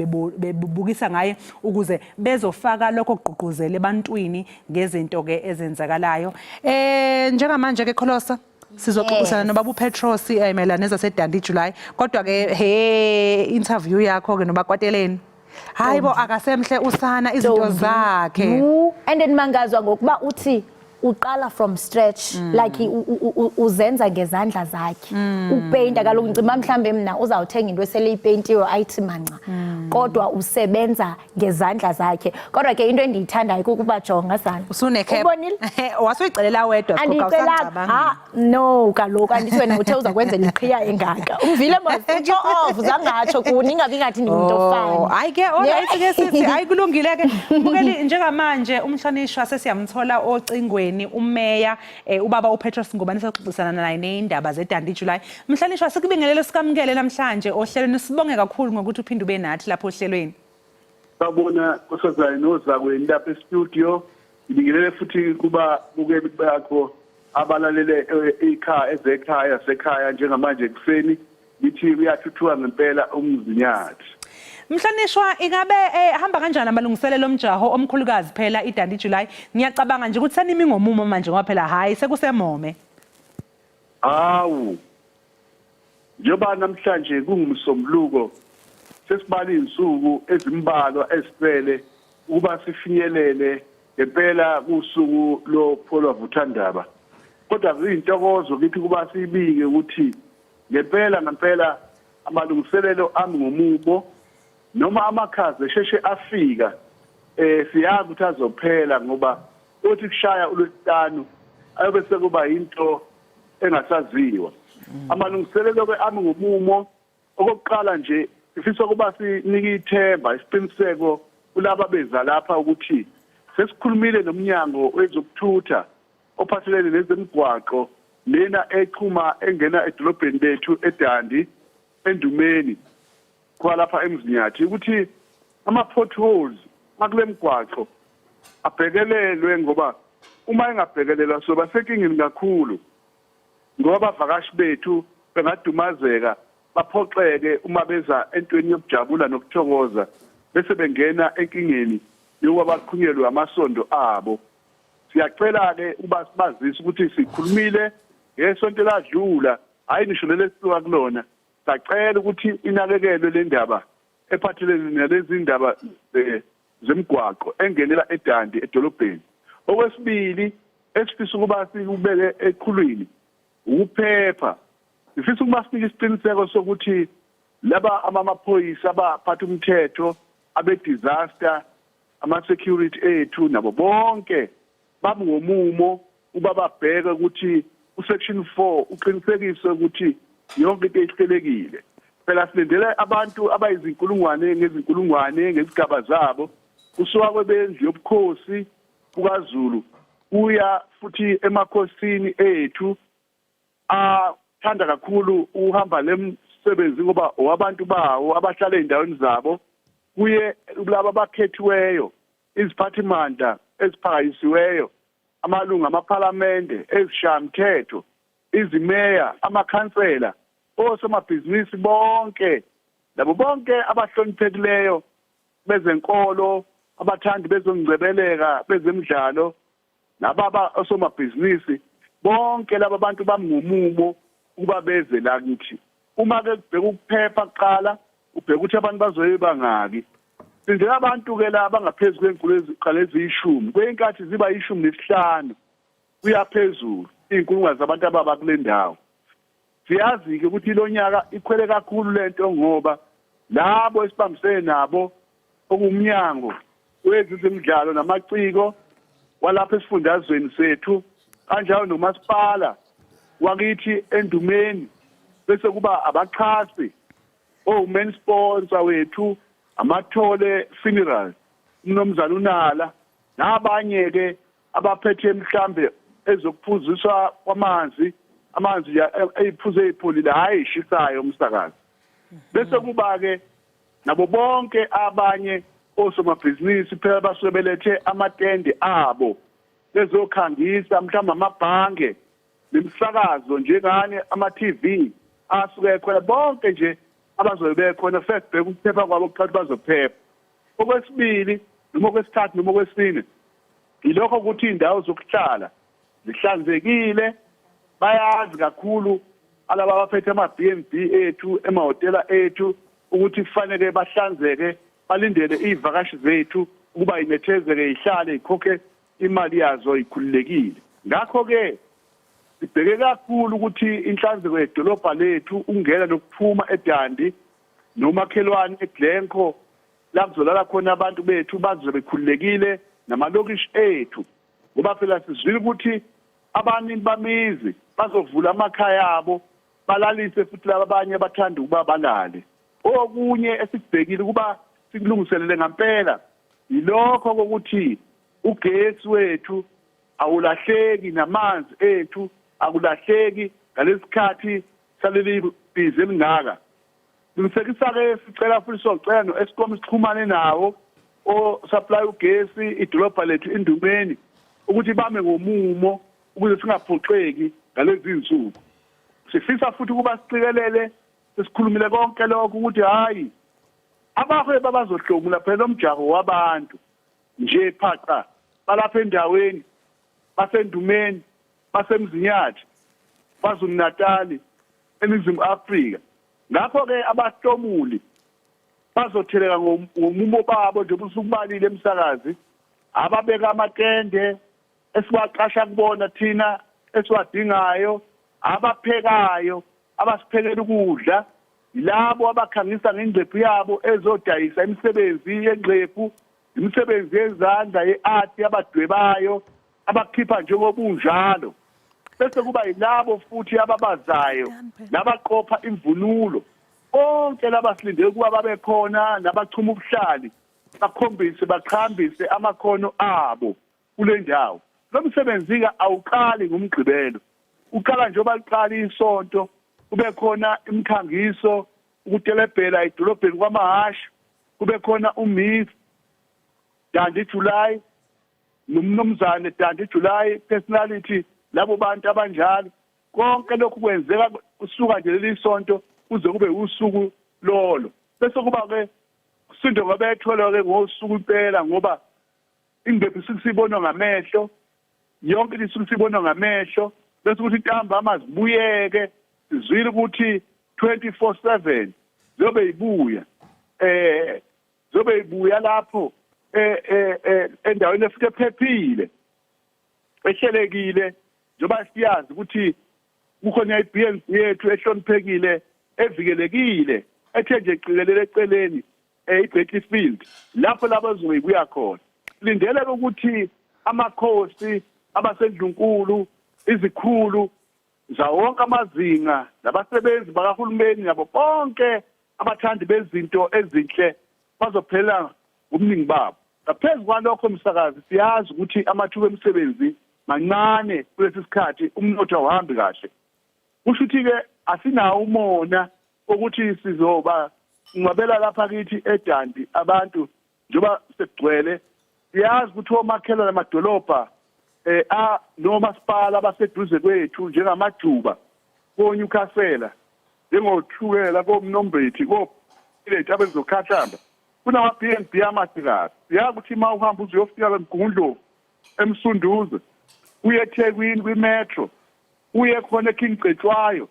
bukisa ngaye ukuze bezofaka lokho kugqugquzela ebantwini ngezinto ke ezenzakalayo. Njengamanje ke Kholosa sizoxoxisana nobaba uPetros mayelana nezaseDandi July kodwa ke interview yakho ke nobakwateleni hayibo akasemhle usana izinto zakhe and then mangazwa ngokuba uthi uqala from stretch like uzenza ngezandla zakhe upainta kaloku ngicimba mhlambe mina uzawuthenga into esele ipaintiwe ayithi manqa kodwa usebenza ngezandla zakhe kodwa ke into endiyithandayo ukuba jonga sana usunecap wasuyicelela wedwa qhubeka no kaloku andithi wena uthe uzakwenzela iqhiya engaka umvile manje off zangatsho kuni ingabi ngathi ninto ofana hayi ke alright ke sithi hayi kulungile ke bukeli njengamanje umhlonishwa sesiyamthola ocingweni umeya ubaba uPetros Ngubane sixoxisana naye neindaba zeDandi July. Mhlonishwa sikubingelele sikamukele namhlanje ohlelweni sibonge kakhulu ngokuthi uphinde ube nathi lapho ohlelweni. Sabona kusazana nozakweni lapha e-studio. Ngibingelele futhi kuba bukeli bakho abalalele ikhaya ezekhaya sekhaya njengamanje kuseni lithi uyathuthuka ngempela umzinyathi. Mhlanishwa ingabe hamba kanjani amalungiselelo omjaho omkhulukazi phela iDandi July? Ngiyacabanga nje ukuthi sanimi ngomumo manje ngoba phela hayi sekusemome. Awu. Njoba namhlanje kungumsombuluko sesibali insuku ezimbalwa esipele ukuba sifinyelele ngempela kusuku lo pholwa vuthondaba. Kodwa kuyintokozo kithi kuba sibike ukuthi ngempela amalungiselelo ami ngomumo noma amakhazi esheshe afika siyazi ukuthi azophela ngoba uthi kushaya uLwesihlanu ayobe sekuba into engasaziwa. Amalungiselelo ke ami ngomumo okokuqala nje sifisa ukuba sinike ithemba isiqiniseko kulabo beza lapha ukuthi sesikhulumile nomnyango wezokuthutha ophathelene nezemigwaqo lena exhuma engena edolobheni lethu eDandi endumeni kwalapha emzinyathi ukuthi ama potholes makule migwaqo abhekelelwe ngoba uma engabhekelelwa soba senkingeni kakhulu ngoba abavakashi bethu bengadumazeka baphoxeke uma beza entweni yokujabula nokuthokoza bese bengena enkingeni yokuba baqhunyelwe amasondo abo. Siyacela ke uba sibazise ukuthi sikhulumile ngesonto ladlula hayi nisho lelesiwa kulona sacela ukuthi inakekelwe le ndaba ephathelene nalezi ndaba zemigwaqo engenela eDandi edolobheni. Okwesibili esifisa ukuba sikubeke eqhulwini ukuphepha. Sifisa ukuba sinike isiqiniseko sokuthi laba amaphoyisa abaphatha umthetho abe disaster ama security ethu nabo bonke babu ngomumo uba babheke ukuthi usection 4 uqinisekise ukuthi yonke into ihlelekile. Phela silindele abantu abayizinkulungwane ngezinkulungwane ngezigaba zabo kusuka kwebendlu yobukhosi bukaZulu uya futhi emakhosini ethu athanda kakhulu uhamba lemsebenzi ngoba owabantu bawo abahlala endaweni zabo kuye kulabo abakhethiweyo iziphathimandla eziphakanyisiweyo amalungu amaphalamende ezishamthetho izimeya amakhansela osomabhizinisi bonke labo bonke abahloniphekileyo bezenkolo abathandi bezongcebeleka bezemidlalo nababa osomabhizinisi bonke laba bantu bamngumumo ukuba beze la kithi. Uma ke kubheka ukuphepha kuqala ubheka ukuthi abantu bazoyiba ngaki. Sindele abantu ke la abangaphezulu kwenkulu eziqala eziyishumi kwenkathi ziba 15 kuyaphezulu inkulungwane zabantu ababa kule ndawo. Siyazi ke ukuthi lo nyaka ikhwele kakhulu lento ngoba labo esibambisene nabo okumnyango wezemidlalo namaciko walapha esifundazweni sethu kanjalo nomasipala wakithi endumeni bese kuba abaxhasi main sponsor wethu amathole funeral umnomzana unala nabanye ke abaphethe mhlambe ezokuphuziswa kwamanzi amanzi ayiphuze ipholile hayi ishisayo umsakazi bese kuba ke nabo bonke abanye osomabhizinisi phela basuke belethe amatende abo bezokhangisa mhlawumbe amabhange nemsakazo njengane ama-TV asuke khona bonke nje abazobe bekhona first bheka ukuphepha kwabo kuqala bazophepha. Okwesibili noma okwesithathu noma okwesine ilokho ukuthi indawo zokuhlala zihlanzekile bayazi kakhulu alaba abaphethe ama-B&B ethu emahhotela ethu ukuthi kufanele bahlanzeke balindele ivakashi zethu ukuba inethezeke ihlale ikhokhe imali yazo ikhululekile. Ngakho ke sibheke kakhulu ukuthi inhlanzeko yedolobha lethu ungena nokuphuma eDandi nomakhelwane eGlencoe la kuzolala khona abantu bethu bazobe bekhululekile namalokishi ethu ngoba phela sizwile ukuthi abaningi bamizi bazovula amakhaya abo balalise futhi laba abanye abathanda ukuba balale. Okunye esikubhekile kuba sikulungiselele ngempela yilokho kokuthi ugesi wethu awulahleki namanzi ethu akulahleki ngalesikhathi saleli bhizi elingaka. Ngimsekisa ke sicela futhi socela noEskom sixhumane nawo o supply ugesi idolobha lethu indumeni ukuthi bame ngomumo ukuze singaphoxeki ngalezi insuku. Sifisa futhi ukuba siqikelele sesikhulumile konke lokho ukuthi hayi abahwebi abazohlomula phela umjaho wabantu nje phaqa balapha endaweni basendumeni basemzinyathi baZulu Natal eNingizimu Afrika. Ngakho ke abahlomuli bazotheleka ngomumo babo nje busukubalile emsakazi ababeka amatende esiwaqasha kubona thina esiwadingayo abaphekayo abasiphekela ukudla labo abakhangisa ngengqephu yabo ezodayisa imisebenzi yengqephu imisebenzi yezandla yeart abadwebayo abakhipha njengobunjalo bese kuba yilabo futhi ababazayo nabaqopha imvunulo bonke laba silinde kuba babe khona nabachuma ubuhlali bakhombise baqhambise amakhono abo kule ndawo. Lo msebenzi ka awuqali ngomgqibelo uqala nje obaliqala isonto kube khona imkhangiso ukutelebhela edolobheni kwamahasha kube khona uMiss Dandi July nomnumzane Dandi July personality labo bantu abanjalo konke lokhu kwenzeka usuka nje leli sonto kuze kube usuku lolo bese kuba ke sindo ngabethola ke ngosuku impela ngoba ingqephu sisibona ngamehlo yonke lisibona ngamehlo bese ukuthi intambama zibuyeke sizwile ukuthi 24/7 zobe ibuya zobe ibuya lapho endaweni efike phephile ehlelekile njoba siyazi ukuthi kukhona iBNB yethu ehloniphekile evikelekile ethe nje qikelele eceleni iBattlefield lapho labazoyibuya khona lindele ukuthi amakhosi abasendlunkulu izikhulu zawonke amazinga nabasebenzi bakahulumeni nabo bonke abathandi bezinto ezinhle bazophela umningi babo. Ngaphezulu kwalokho umsakazi siyazi ukuthi amathuba emisebenzi mancane kulesi sikhathi umnotho awuhambi kahle. Kusho ukuthi ke asinawo umona ukuthi sizoba ngabela lapha kithi eDandi abantu njoba sekugcwele siyazi ukuthi omakhelwane amadolobha nomasipala abaseduze kwethu njengamajuba koNyukhasela njengothukela komnombethi kolethu abezokhahlamba kunama BNB amasikazi siyazi ukuthi uma uhamba uzuyofika eMgungundlovu eMsunduze uye eThekwini kwimetro uye khona eKing Gcetshwayo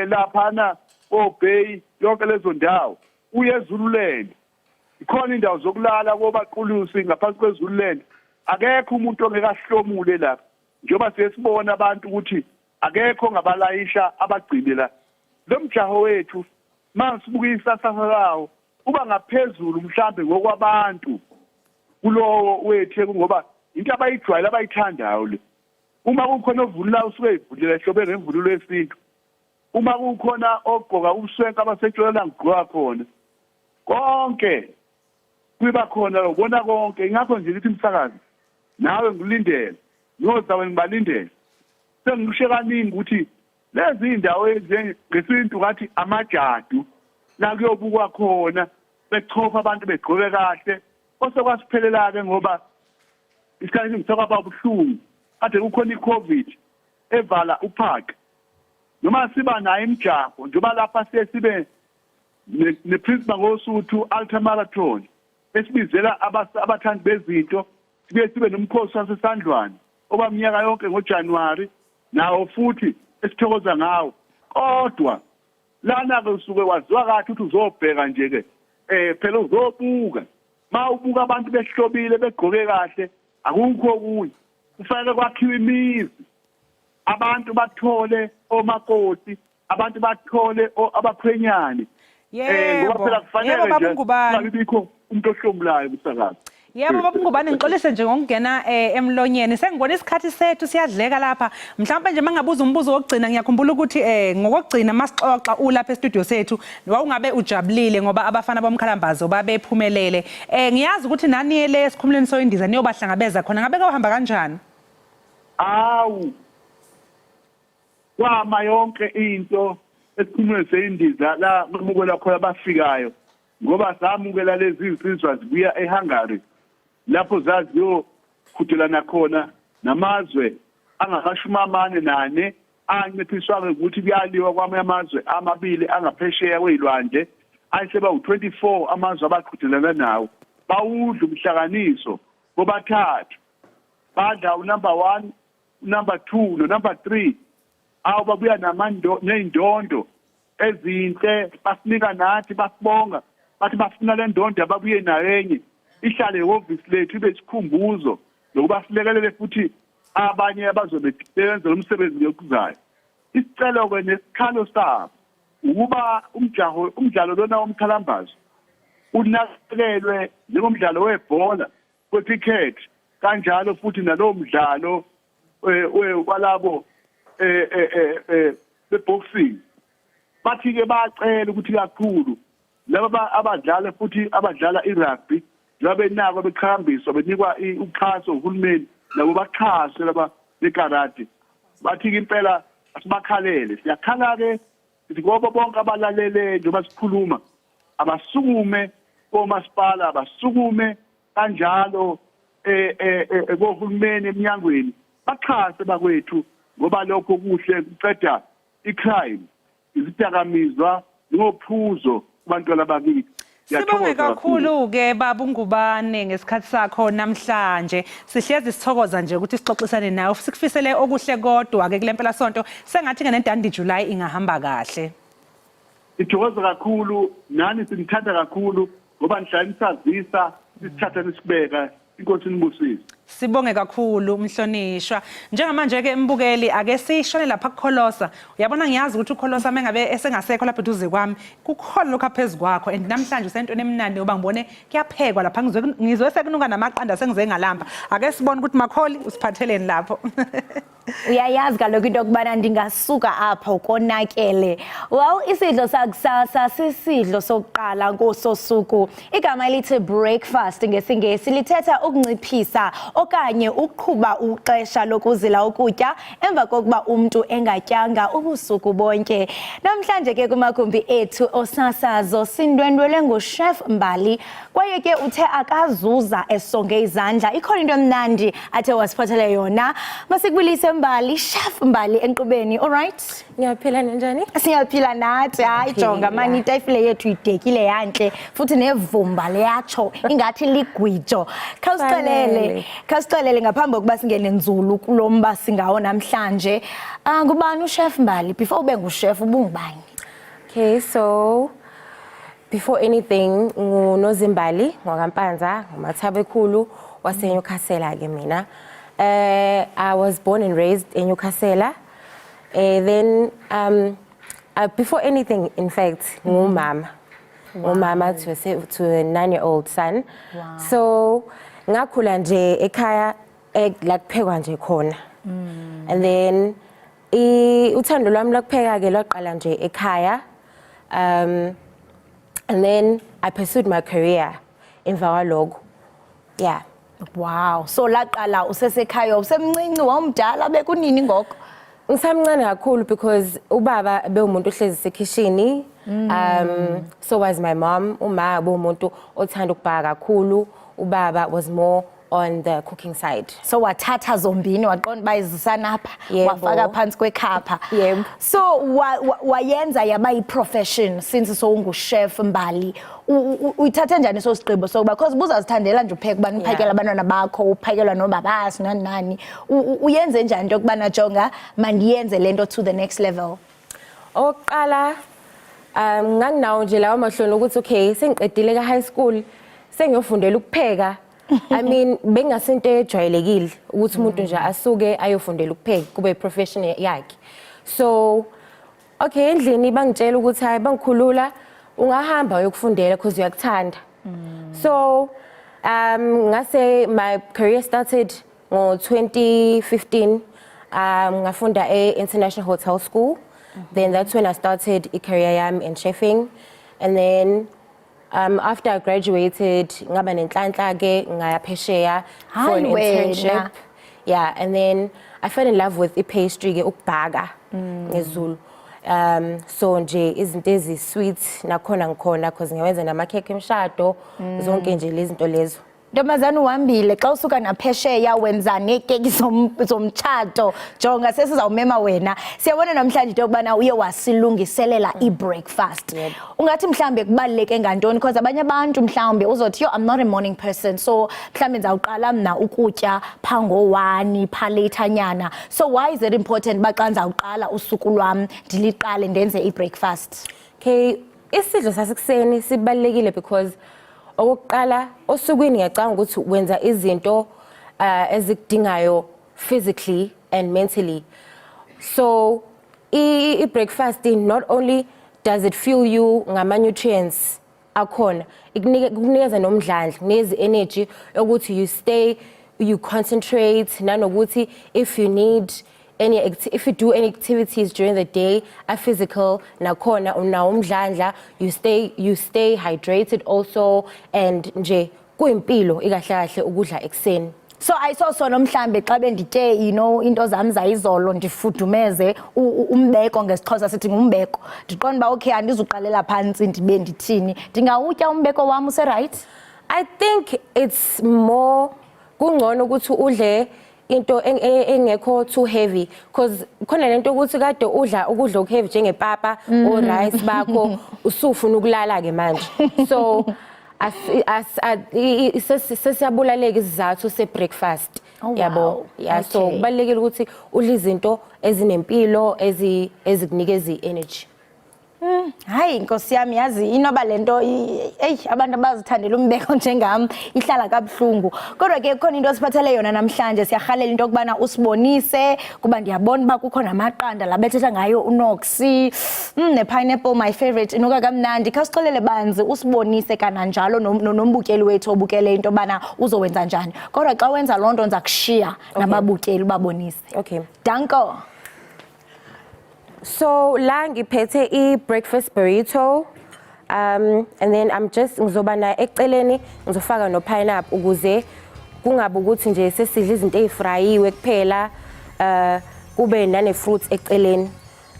laphana oBay yonke lezo ndawo uye eZululand ikhona indawo zokulala kobaqulusi ngaphansi kweZululand akekho umuntu ongekahlomule lapha njengoba siyesibona abantu ukuthi akekho ngabalayisha abagcine la lo mjaho wethu masibukisa sasalawo uba ngaphezulu mhlambe ngokwabantu kulowo wethu ngoba into abayijwayela abayithandayo le uma kukhona ovulula usuke evulela hlobe ngemvunulo yesintu uma kukhona ogqoka ubuswenka abasetshela ngqoka khona konke kuba khona ubona konke ingakho nje lithi umsakazi nawe ngilindele ngozawe ngibalindele sengisho kaningi ukuthi lezi indawo ngesintu ngathi amajadu la kuyobukwa khona bechopha abantu begqoke kahle osekwasiphelela ke ngoba isikhathi ngisakaba ubuhlungu kade kukhona iCovid evala uphaka noma siba nayo imjaho njoba lapha sibe neprincipal ngosuthu ultramarathon esibizela abathandi bezinto sibe nomkhosi wasesandlwane obaminyaka yonke ngoJanuary nawo futhi esithokoza ngawo kodwa lana ke usuke waziwa kahle ukuthi uzobheka nje ke phela uzobuka mawubuka abantu behlobile begqoke kahle akukho kunye kufanele kwakhiwe imizi abantu bathole omakoti abantu bathole abakhwenyane ngoba phela kufanele nje ngibikho umuntu ohlomulayo kusakazi. Yebo baba Ngubane ngixolise nje ngokungena emlonyeni sengibona isikhathi sethu siyadleka lapha mhlawumbe nje mangabuza umbuzo wokugcina ngiyakhumbula ukuthi ngokugcina masixoxa ulapha e-studio sethu wawungabe ujabulile ngoba abafana bomkhalambazo babephumelele ngiyazi ukuthi nani ele esikhumuleni soyindiza niyobahlangabeza khona ngabe kawahamba kanjani? Awu kwama yonke into esikhumuleni seyindiza la kumukela khona abafikayo ngoba samukela lezi insizwa zibuya eHungary lapho zaziyo khudelana khona namazwe angakashumamane anciphiswa ukuthi kuyaliwa kwamanye amazwe amabili angaphesheya kwezilwandle ayiseba u24 amazwe abaqhudelana nawo bawudla umhlakaniso bobathathu badla unumber 1 number 2 no number 3 babuya ney'ndondo ezinhle basinika nathi basibonga bathi bafuna le ndondo ababuye nayenye ihlale ehhovisi lethu ibe isikhumbuzo nokuba silekelele futhi abanye abazobe benza lo msebenzi yokuzayo isicelo-ke nesikhalo sabo ukuba umdlalo lona womkhalambazo unakekelwe njengomdlalo webhola we-cricket kanjalo futhi nalowo mdlalo walabo be-boxing bathi-ke bacela ukuthi kakhulu laba abadlala futhi abadlala i-rugby njengoba benako beqhakambiswa benikwa uxhaso uhulumeni nabo baxhaswe laba bekarate bathi-ke impela asibakhalele siyakhala-ke sithi ngoba bonke abalalele njengoba sikhuluma abasukume komasipala abasukume kanjalo kohulumeni eminyangweni baxhase bakwethu ngoba lokho kuhle kuqeda i-crime izidakamizwa ngophuzo kubantwana bakithi. Sibonge kakhulu-ke baba uNgubane ngesikhathi sakho namhlanje. Sihlezi sithokoza nje ukuthi sixoxisane nawe. Sikufisele okuhle kodwa-ke kule mpelasonto sengathi-ke nentando July ingahamba kahle. Sithokoza kakhulu nani sinithanda kakhulu ngoba nihlala nisazisa sisithatha nisibeka inkosi nibusise. Sibonge kakhulu umhlonishwa. Njengamanje-ke mbukeli ake sishone lapha kuKholosa. Uyabona ngiyazi ukuthi uKholosa mengabe esengasekho lapha eduze kwami kukhona lokho phezulu kwakho and namhlanje usentweni emnandi ngoba ngibone kuyaphekwa lapha ngizwe sekunuka namaqanda sengize ngalamba. Ake sibone ukuthi Makholi usiphatheleni lapho. Uyayazi kaloku into yokubana ndingasuka apha ukonakele. Well, isidlo sakusasa sisidlo sokuqala ngososuku. Igama elithi breakfast ngesingesi lithetha ukunciphisa okanye ukuqhuba uxesha lokuzila ukutya emva kokuba umuntu engatyanga ubusuku bonke. Namhlanje ke kumagumbi ethu osasazo sindwendwele nguchef Mbali kwaye ke uthe akazuza esonge izandla. Ikhona into emnandi athe wasiphathela yona. Masikubulise Mbali, chef Mbali enkqubeni. All right? Niyaphila njani? Siyaphila nathi. Hayi jonga mani itafile yethu idekile yantle futhi nevumba leyatsho ingathi ligwijo. Khawusixelele ngaphambi kokuba singene nzulu kulomba singawo namhlanje. Ngubani uchef Mbali before ube nguchef ubungubani? Okay, so before anything nguNozimbali ngwakampanza ngumathabekhulu waseNyukhasela ke mina. I was born and raised in Newcastle. Then, before anything, in fact, ngumama. Ngumama to a 9-year-old son. Wow. So, ngakhula nje ekhaya lakuphekwa nje khona. And then, uthando lwami lokupheka ke lwaqala nje ekhaya. And then I pursued my career in Vawalogo. Yeah. Wow, so laqala usesekhaya usemncinci wawumdala bekunini ngoko? Ngisamncane kakhulu because ubaba bewumuntu ohlezi esekhishini. So was my mom. Uma bewumuntu othanda ukubhaka kakhulu. Ubaba was more on the cooking side. So wathatha zombini waqonda bayizisana apha wafaka phansi kwekhapha. Yebo. So wayenza yaba i-profession since so unguchef Mbali. Uyithathe njani so sigqibo sokuba because buzazithandela nje upheka ubani uphekela abantwana bakho uphekelwa nobabasi nani uyenze njani into yokubana jonga mandiyenze lento to the next level? Oqala nganginawo nje lawo mahloni ukuthi okay sengiqedile ka high school sengiyofundela ukupheka. I mean bengasinto ejwayelekile ukuthi umuntu nje asuke ayofundela ukupheka kube profession yakhe. So okay endlini bangitshela ukuthi hayi bangikhulula ungahamba uyokufundela because uyakuthanda. So ngase my career started ngo 2015 ngafunda International Hotel School. Then that's when I started a career yami in chefing. And then after I graduated ngaba nenhlanhla ke ngaya phesheya for an internship. Yeah, and then I fell in love with pastry ke ukubhaka ngesiZulu. So nje izinto ezi-sweet nakhona ngikhona because ngiyawenza namakhekhe emshado zonke nje lezi zinto lezo. Ntombazana uhambile xa usuka naphesheya wenza neekeki zomtshato jonga sesizawumema wena siyabona namhlanje into yokubana uye wasilungiselela i-breakfast ungathi mhlambe kubaluleke ngantoni because abanye abantu mhlambe uzothi I'm not a morning person so mhlambe ndizawuqala mna ukutya phango-1 pha latanyana so why is it important uba xa ndizawuqala usuku lwam ndiliqale ndenze i-breakfast? Okay, isidlo sasekuseni sibalulekile because okokuqala osukwini ngiyacanga ukuthi wenza izinto ezikudingayo physically and mentally. So i-breakfast not only does it fuel you ngama-nutrients akhona, ikunikeza nomdlandla, nezi energy yokuthi you concentrate nanokuthi if you do any activities during the day are physical nakhona unawo umdlandla, you stay hydrated also and nje kuyimpilo ikahle kahle ukudla ekseni. So ayisosono mhlambe xa benditye into zami zayizolo ndifudumeze umbeko ngesixhosa sithi ngumbeko ndiqonda uba okay andizuqalela phantsi ndibe ndithini ndingawutya umbeko wami use-right? I think it's more kungcono ukuthi udle into engekho too heavy because khona lento ukuthi kade udla ukudla okuheavy njengepapa or rice bakho usufuna ukulala ke manje so sesiyabulaleka isizathu se-breakfast yabo so kubalulekile ukuthi udle izinto ezinempilo ezikunikeza i-energy. Hayi Nkosi yami yazi inoba lento abantu abazithandela umbeko njengami ihlala kabuhlungu kodwa ke khona into siphathele yona namhlanje siyahalela into okubana usibonise kuba ndiyabona uba kukho namaqanda labethetha ngayo unoxi ne-pineapple my favorite inuka kamnandi khasixolele banzi usibonise kananjalo nombukeli wethu obukele into obana uzowenza njani kodwa xa wenza loo nto nza kushiya nababukeli ubabonise. Okay, danko. So la ngiphethe i-breakfast burrito and then ngizoba na eceleni ngizofaka no pineapple ukuze kungabe ukuthi nje sesidla izinto ezifrayiwe kuphela kube nane fruits eceleni.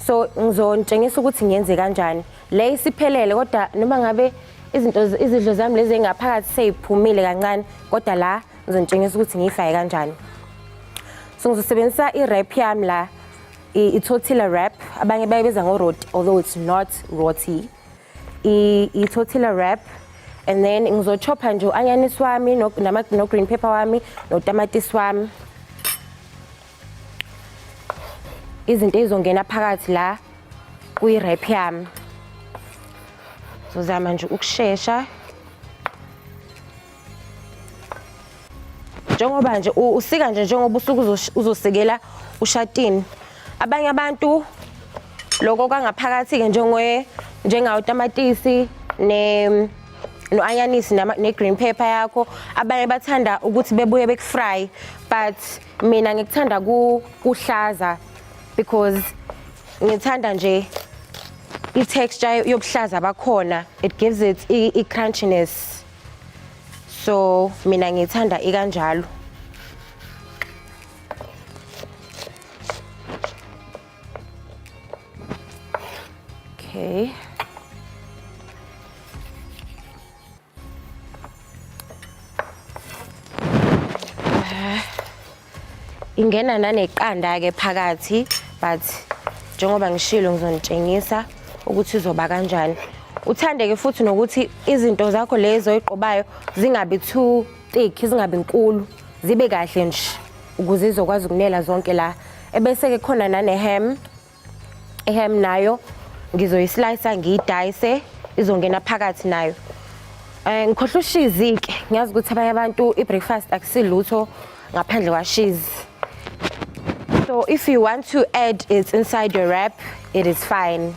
So ngizontshengisa ukuthi ngiyenze kanjani. Le isiphelele kodwa noma ngabe izidlo zami lezi engaphakathi seyiphumile kancane kodwa la ngizontshengisa ukuthi ngiyifake kanjani. So ngizosebenzisa i-wrap yami la i-tortilla wrap abanye bayibiza ngo-roti although it's not roti i-tortilla wrap and then ngizochopha nje u-onion wami no green pepper wami notamatisi wami izinto ezongena phakathi la kwi-wrap yami ngizozama nje ukushesha njengoba nje usika nje njengoba usuku uzosikela ushatini. Abanye abantu lokho kangaphakathi ke njengawo tamatisi no-anyanisi ne-green pepper yakho abanye bathanda ukuthi bebuye bekufry but mina ngikuthanda kuhlaza because ngithanda nje i-texture yobuhlaza bakhona it gives it i-crunchiness so mina ngithanda ikanjalo. Okay. Ingena naneqanda ke phakathi but njengoba ngishilo ngizonitshengisa ukuthi izoba kanjani. Uthandeke futhi nokuthi izinto zakho lezo oyiqobayo zingabi too thick, zingabi nkulu, zibe kahle nje ukuze izokwazi ukunela zonke la. Ebese ke khona nane-ham. I-ham nayo ngizoyislice ngiyidayise izongena phakathi nayo. Ngikhohle ushizi ke ngiyazi ukuthi abanye abantu i-breakfast akusilutho ngaphandle kwashizi. So if you want to add it inside your wrap it is fine.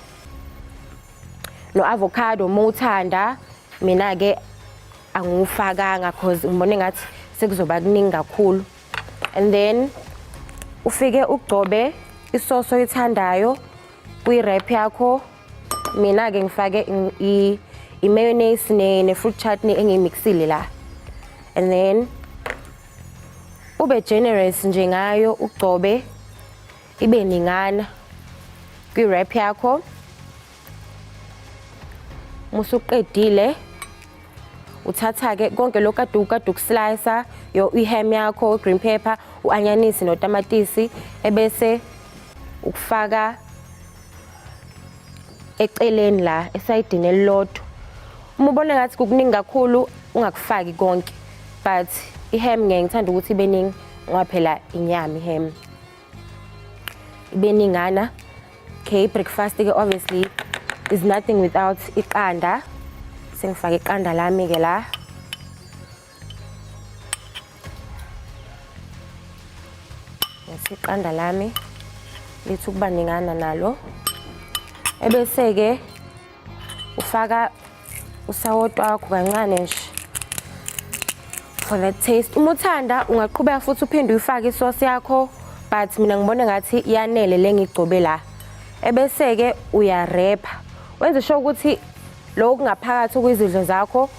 No avocado muthanda mina ke angufakanga because ngibone ngathi sekuzoba kuningi kakhulu. And then ufike ugcobe isoso oyithandayo kwi-wrap yakho. Mina ke ngifake i-mayonnaise ne-fruit chutney engiyimixile la. And then ube generous nje ngayo ugcobe ibe ningana kwi-wrap yakho. Musuqedile uthatha ke konke lokhu kade ukuslicer i-ham yakho, green pepper, u-anyanisi notamatisi ebese ukufaka eceleni la esayidini elilodwa. Uma ubona ngathi kukuningi kakhulu ungakufaki konke, but i-ham ngithanda ukuthi ibe ningi ngoba phela inyama i-ham ibe ningana. Okay, breakfast ke obviously is nothing without iqanda. Sengifaka iqanda lami ke la. Iqanda lami lithi ukuba ningana nalo. Ebese ke ufaka usawoti wakho kancane nje for the taste. Uma uthanda ungaqhubeka futhi uphinde uyifake isosi yakho, but mina ngibona ngathi iyanele lengigcobe la. Ebese ke uyarepha. Wenze sure ukuthi lokho kungaphakathi kwizidlo zakho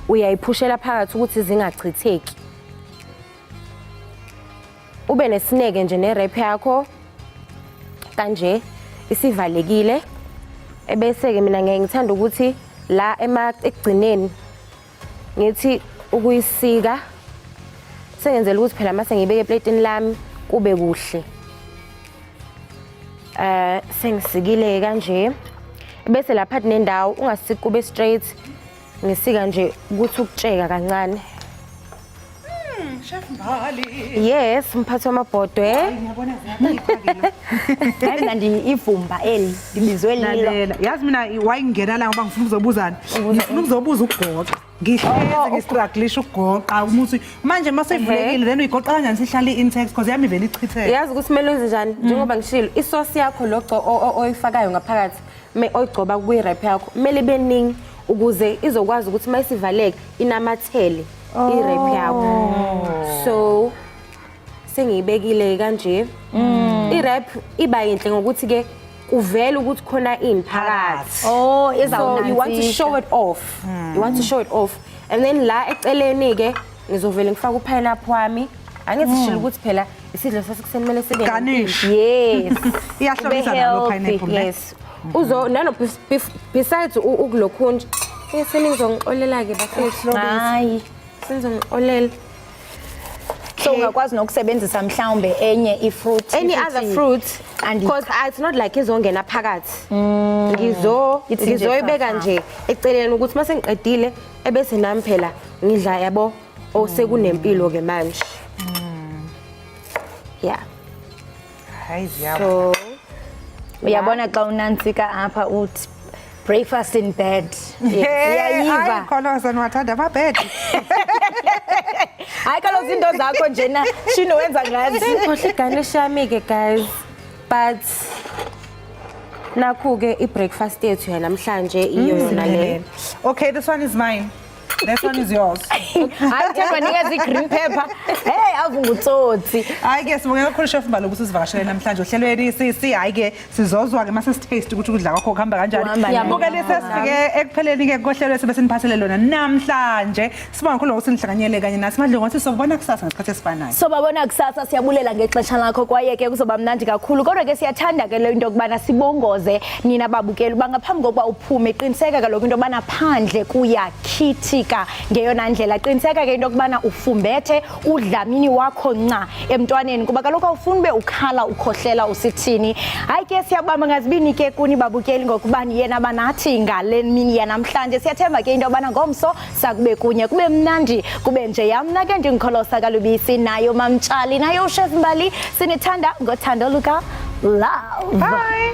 uyayiphushela phakathi ukuthi zingachitheki. Ube nesineke nje nerep yakho kanje isivalekile. Ebese ke mina ngithanda ukuthi la ekugcineni ngithi ukuyisika sengenzela ukuthi phela mase ngibeke eplatini lami kube kuhle. Sengisikile kanje bese lapha nendawo ungasiki kube straight, ngisika nje ukuthi ukutsheka kancane. Chef Mbali. Yes, mphathi wamabhodwe. Ngiyabona ziyaphakela. Hayi manje ivumba eli libizwe lilo. Yazi mina wayingena la ngoba ngifuna ukuzobuzana. Ngifuna ukuzobuza ukugoqa. Ngihleze ngistruggle ukugoqa umuthi manje mase ivulekile then uyigoqa kanjani sihlala i-intex because yami vele ichitheke. Yazi ukuthi kumele wenze njani njengoba ngishilo isosi yakho lo oyifakayo ngaphakathi oyigcoba kwi-wrap yakho kumele ibe ningi ukuze izokwazi ukuthi mayisivaleke inamathele i-wrap yakho. So sengiyibekile kanje. I-wrap iba yinhle ngokuthi ke uvela ukuthi khona ini phakathi. So you want to show it off. You want to show it off. And then la eceleni ke ngizovela ngifaka upineapple wami. Angithi shilo ukuthi phela isidlo sasekuseni kumele sibe garnish. Yes. Iyahlobisa nalo pineapple. Yes. Uzo nano besides ukulokhunja senizongixolela ke bafethu. Hayi. Senizongixolela. So ungakwazi nokusebenzisa mhlawumbe enye ifruit. Any other fruit because it's not like izongena phakathi. Ngizoyibeka nje eceleni ukuthi mase ngiqedile ebese nami phela ngidla yabo osekunempilo ke manje. Yeah. Hayi So uyabona xa unansika apha uthi breakfast in bed. Hayi khona sanwathanda ama bed. Hayi kaloku izinto zakho njena shino wenza ngazi. Khohle igarnish yami ke guys. But nakho ke i-breakfast yethu yanamhlanje iyo yona le. Okay, this one is mine. This one is yours. Hayi themba nikeza i-green pepper. Hey avungutsotsi. Hayi ke sibonga kakhulu Chef Mbali ukuthi usivakashele namhlanje ohlelweni hayi ke sizozwa ke mase taste ukuthi ukudla kwakho kuhamba kanjani. Yabuka lesesifike ekupheleni ke kohlelo sibe siniphathele lona namhlanje. Sibonga kakhulu ukuthi nihlanganyele kanye nathi madle ngothi sobona kusasa ngesikhathi esifanayo. Sobabona kusasa siyabulela ngexesha lakho kwaye ke kuzoba mnandi kakhulu kodwa ke siyathanda ke le into kubana sibongoze nina babukeli bangaphambi kokuba uphume qiniseka kaloku into bana phandle kuyakhithika ngeyona ndlela qiniseka ke into kubana ufumbethe udlamini wakho nca emntwaneni kuba kaloku awufuni be ukhala ukhohlela usithini. Hayi ke siyabamba ngazibini ke kuni babukeli ngokubani yena banathi ngale mini yanamhlanje siyathemba ke into bana ngomso sakube kunye kube mnandi kube nje yamna ke ndingikholosa kalubisi nayo mamtshali nayo Chef Mbali sinithanda ngothando luka love. Bye.